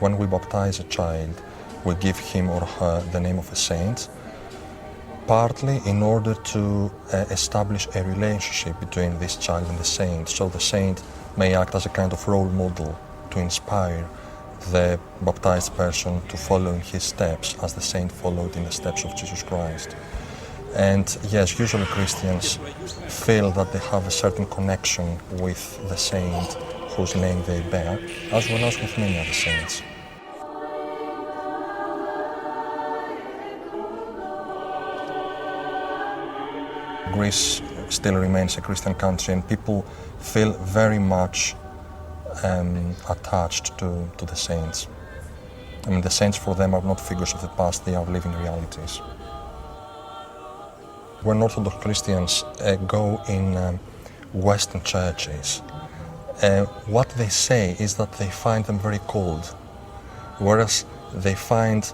When we baptize a child, we give him or her the name of a saint, partly in order to establish a relationship between this child and the saint, so the saint may act as a kind of role model to inspire the baptized person to follow in his steps as the saint followed in the steps of Jesus Christ. And yes, usually Christians feel that they have a certain connection with the saint whose name they bear, as well as with many other saints. Greece still remains a Christian country, and people feel very much attached to the saints. I mean, the saints for them are not figures of the past, they are living realities. When Orthodox Christians go in Western churches, what they say is that they find them very cold, whereas they find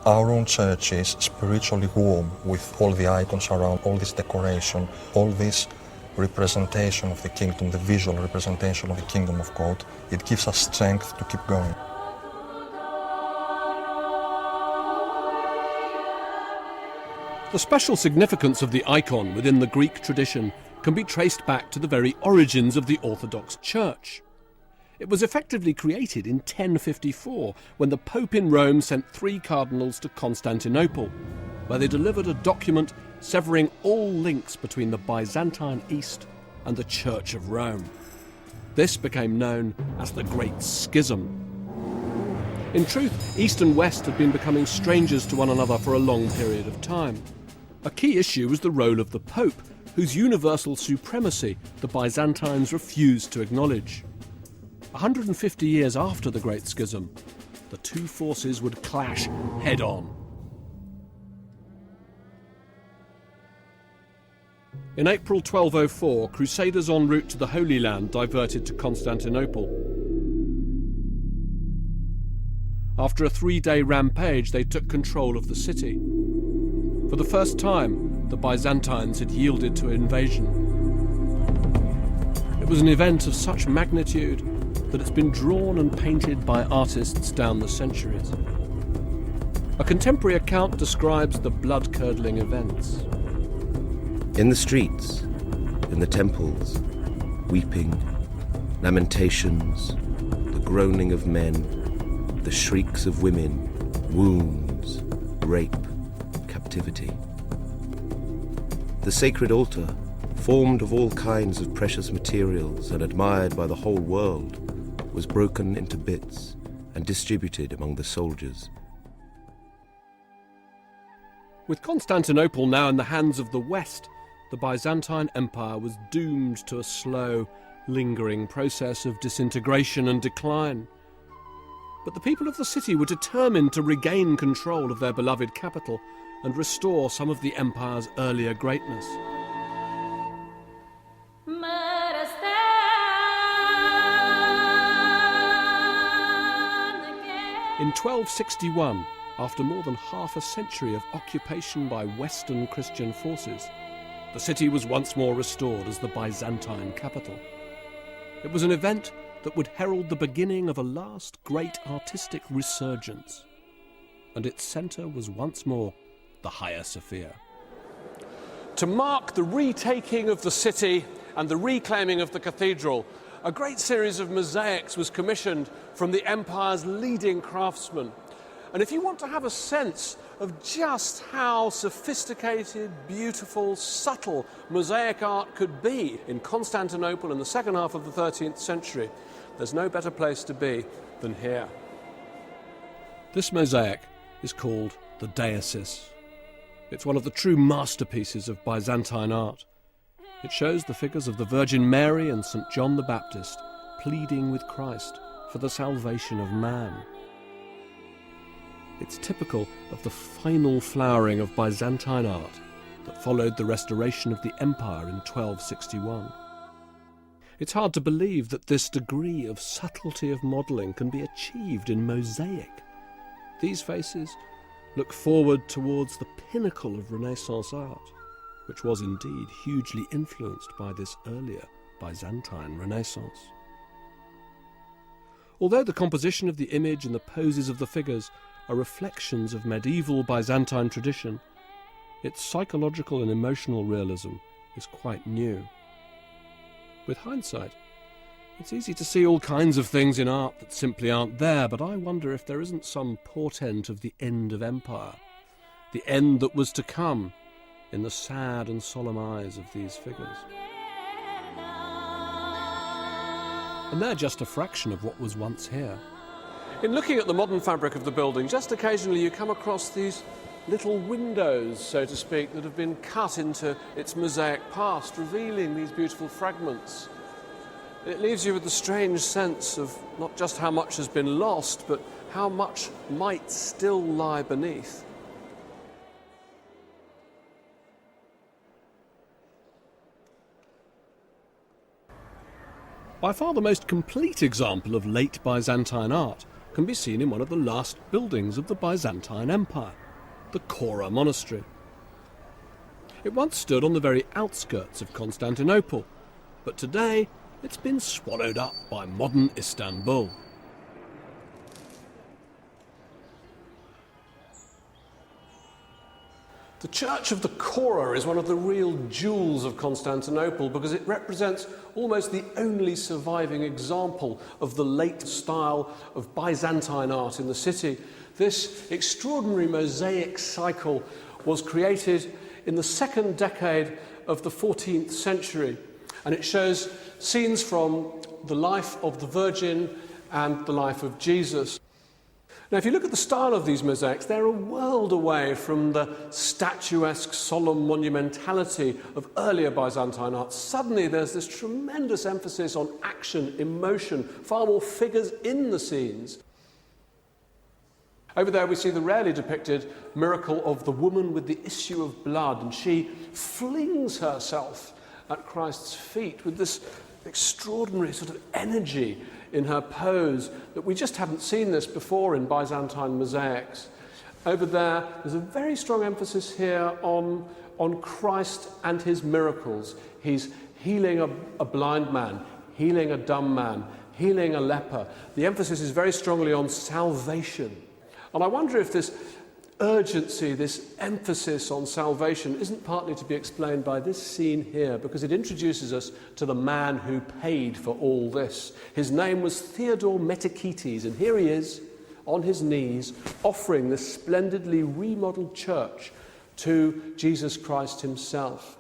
our own churches spiritually warm, with all the icons around, all this decoration, all this representation of the kingdom, the visual representation of the kingdom of God. It gives us strength to keep going. The special significance of the icon within the Greek tradition can be traced back to the very origins of the Orthodox Church. It was effectively created in 1054 when the Pope in Rome sent 3 cardinals to Constantinople, where they delivered a document severing all links between the Byzantine East and the Church of Rome. This became known as the Great Schism. In truth, East and West had been becoming strangers to one another for a long period of time. A key issue was the role of the Pope, whose universal supremacy the Byzantines refused to acknowledge. 150 years after the Great Schism, the two forces would clash head-on. In April 1204, crusaders en route to the Holy Land diverted to Constantinople. After a 3-day rampage, they took control of the city. For the first time, the Byzantines had yielded to invasion. It was an event of such magnitude that it's been drawn and painted by artists down the centuries. A contemporary account describes the blood-curdling events. In the streets, in the temples, weeping, lamentations, the groaning of men, the shrieks of women, wounds, rape, captivity. The sacred altar, formed of all kinds of precious materials and admired by the whole world, was broken into bits and distributed among the soldiers. With Constantinople now in the hands of the West, the Byzantine Empire was doomed to a slow, lingering process of disintegration and decline. But the people of the city were determined to regain control of their beloved capital and restore some of the empire's earlier greatness. In 1261, after more than half a century of occupation by Western Christian forces, the city was once more restored as the Byzantine capital. It was an event that would herald the beginning of a last great artistic resurgence, and its centre was once more the Hagia Sophia. To mark the retaking of the city and the reclaiming of the cathedral, a great series of mosaics was commissioned from the empire's leading craftsmen. And if you want to have a sense of just how sophisticated, beautiful, subtle mosaic art could be in Constantinople in the second half of the 13th century, there's no better place to be than here. This mosaic is called the Deesis. It's one of the true masterpieces of Byzantine art. It shows the figures of the Virgin Mary and St. John the Baptist pleading with Christ for the salvation of man. It's typical of the final flowering of Byzantine art that followed the restoration of the empire in 1261. It's hard to believe that this degree of subtlety of modelling can be achieved in mosaic. These faces look forward towards the pinnacle of Renaissance art, which was indeed hugely influenced by this earlier Byzantine Renaissance. Although the composition of the image and the poses of the figures are reflections of medieval Byzantine tradition, its psychological and emotional realism is quite new. With hindsight, it's easy to see all kinds of things in art that simply aren't there, but I wonder if there isn't some portent of the end of empire, the end that was to come, in the sad and solemn eyes of these figures. And they're just a fraction of what was once here. In looking at the modern fabric of the building, just occasionally you come across these little windows, so to speak, that have been cut into its mosaic past, revealing these beautiful fragments. It leaves you with the strange sense of not just how much has been lost, but how much might still lie beneath. By far the most complete example of late Byzantine art can be seen in one of the last buildings of the Byzantine Empire, the Kora Monastery. It once stood on the very outskirts of Constantinople, but today it's been swallowed up by modern Istanbul. The Church of the Kora is one of the real jewels of Constantinople because it represents almost the only surviving example of the late style of Byzantine art in the city. This extraordinary mosaic cycle was created in the second decade of the 14th century, and it shows scenes from the life of the Virgin and the life of Jesus. Now, if you look at the style of these mosaics, they're a world away from the statuesque, solemn monumentality of earlier Byzantine art. Suddenly, there's this tremendous emphasis on action, emotion, far more figures in the scenes. Over there, we see the rarely depicted miracle of the woman with the issue of blood, and she flings herself at Christ's feet with this extraordinary sort of energy in her pose that we just haven't seen this before in Byzantine mosaics. Over there, there's a very strong emphasis here on Christ and his miracles. He's healing a blind man, healing a dumb man, healing a leper. The emphasis is very strongly on salvation. And I wonder if this urgency, this emphasis on salvation isn't partly to be explained by this scene here, because it introduces us to the man who paid for all this. His name was Theodore Metakites, and here he is on his knees offering this splendidly remodeled church to Jesus Christ himself.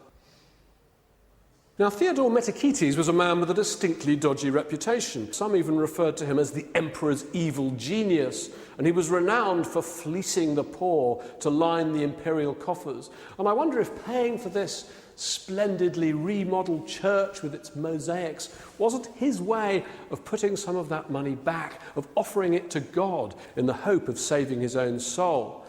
Now, Theodore Metakites was a man with a distinctly dodgy reputation. Some even referred to him as the emperor's evil genius, and he was renowned for fleecing the poor to line the imperial coffers. And I wonder if paying for this splendidly remodeled church with its mosaics wasn't his way of putting some of that money back, of offering it to God in the hope of saving his own soul.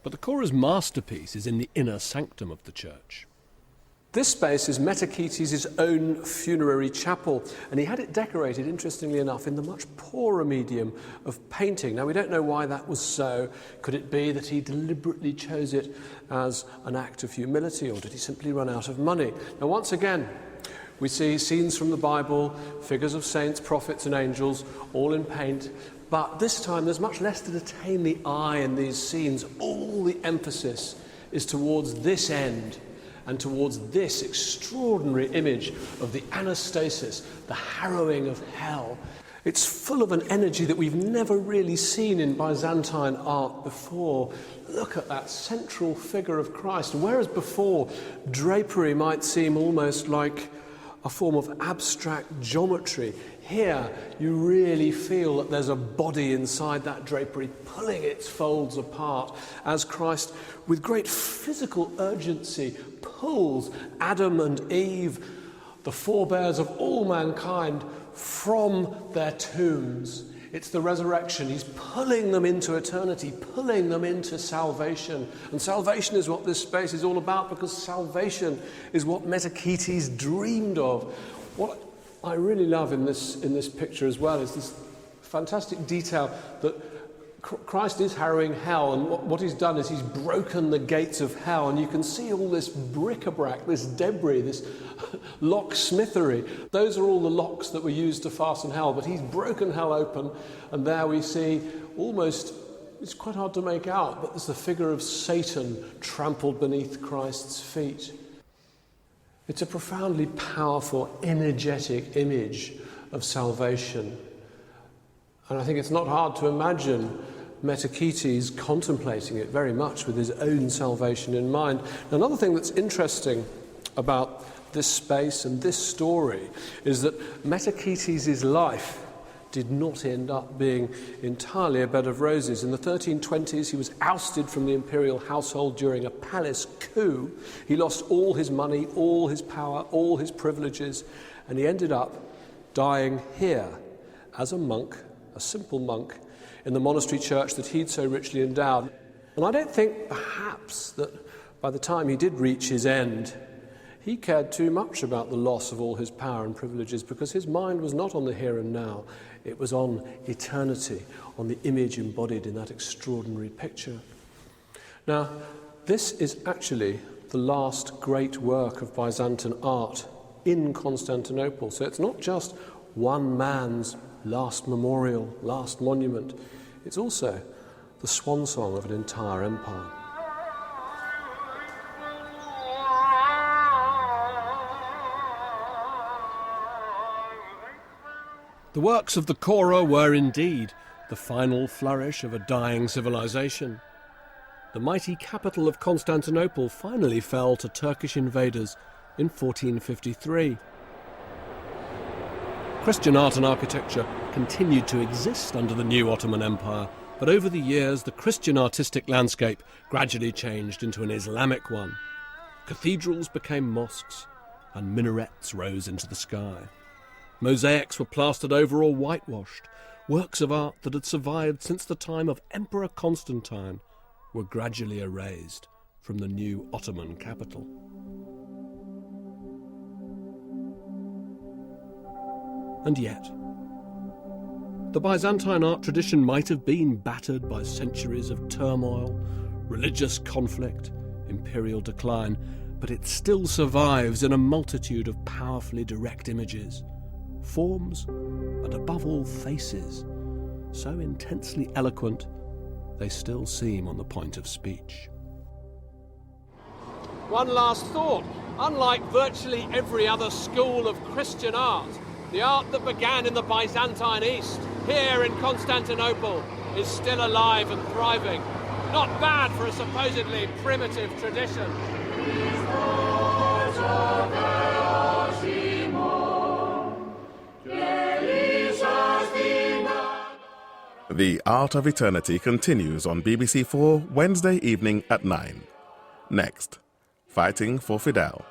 But the Kora's masterpiece is in the inner sanctum of the church. This space is Metakites' own funerary chapel, and he had it decorated, interestingly enough, in the much poorer medium of painting. Now, we don't know why that was so. Could it be that he deliberately chose it as an act of humility, or did he simply run out of money? Now, once again, we see scenes from the Bible, figures of saints, prophets, and angels, all in paint. But this time there's much less to detain the eye in these scenes. All the emphasis is towards this end and towards this extraordinary image of the anastasis, the harrowing of hell. It's full of an energy that we've never really seen in Byzantine art before. Look at that central figure of Christ. Whereas before, drapery might seem almost like a form of abstract geometry, here you really feel that there's a body inside that drapery pulling its folds apart as Christ, with great physical urgency, pulls Adam and Eve, the forebears of all mankind, from their tombs. It's the resurrection. He's pulling them into eternity, pulling them into salvation. And salvation is what this space is all about, because salvation is what Metakites dreamed of. What I really love in this picture as well is this fantastic detail that Christ is harrowing hell, and what he's done is he's broken the gates of hell, and you can see all this bric-a-brac, this debris, this locksmithery. Those are all the locks that were used to fasten hell, but he's broken hell open, and there we see almost, it's quite hard to make out, but there's the figure of Satan trampled beneath Christ's feet. It's a profoundly powerful, energetic image of salvation. And I think it's not hard to imagine Metachetes contemplating it very much with his own salvation in mind. Now, another thing that's interesting about this space and this story is that Metachetes' life did not end up being entirely a bed of roses. In the 1320s, he was ousted from the imperial household during a palace coup. He lost all his money, all his power, all his privileges, and he ended up dying here as a monk, a simple monk, in the monastery church that he'd so richly endowed. And I don't think, perhaps, that by the time he did reach his end, he cared too much about the loss of all his power and privileges, because his mind was not on the here and now. It was on eternity, on the image embodied in that extraordinary picture. Now, this is actually the last great work of Byzantine art in Constantinople. So it's not just one man's last memorial, last monument. It's also the swan song of an entire empire. The works of the Cora were indeed the final flourish of a dying civilization. The mighty capital of Constantinople finally fell to Turkish invaders in 1453. Christian art and architecture continued to exist under the new Ottoman Empire, but over the years the Christian artistic landscape gradually changed into an Islamic one. Cathedrals became mosques, and minarets rose into the sky. Mosaics were plastered over or whitewashed. Works of art that had survived since the time of Emperor Constantine were gradually erased from the new Ottoman capital. And yet, the Byzantine art tradition might have been battered by centuries of turmoil, religious conflict, imperial decline, but it still survives in a multitude of powerfully direct images, forms, and above all faces, so intensely eloquent they still seem on the point of speech. One last thought. Unlike virtually every other school of Christian art, the art that began in the Byzantine East, here in Constantinople, is still alive and thriving. Not bad for a supposedly primitive tradition. The Art of Eternity continues on BBC4 Wednesday evening at 9. Next, Fighting for Fidel.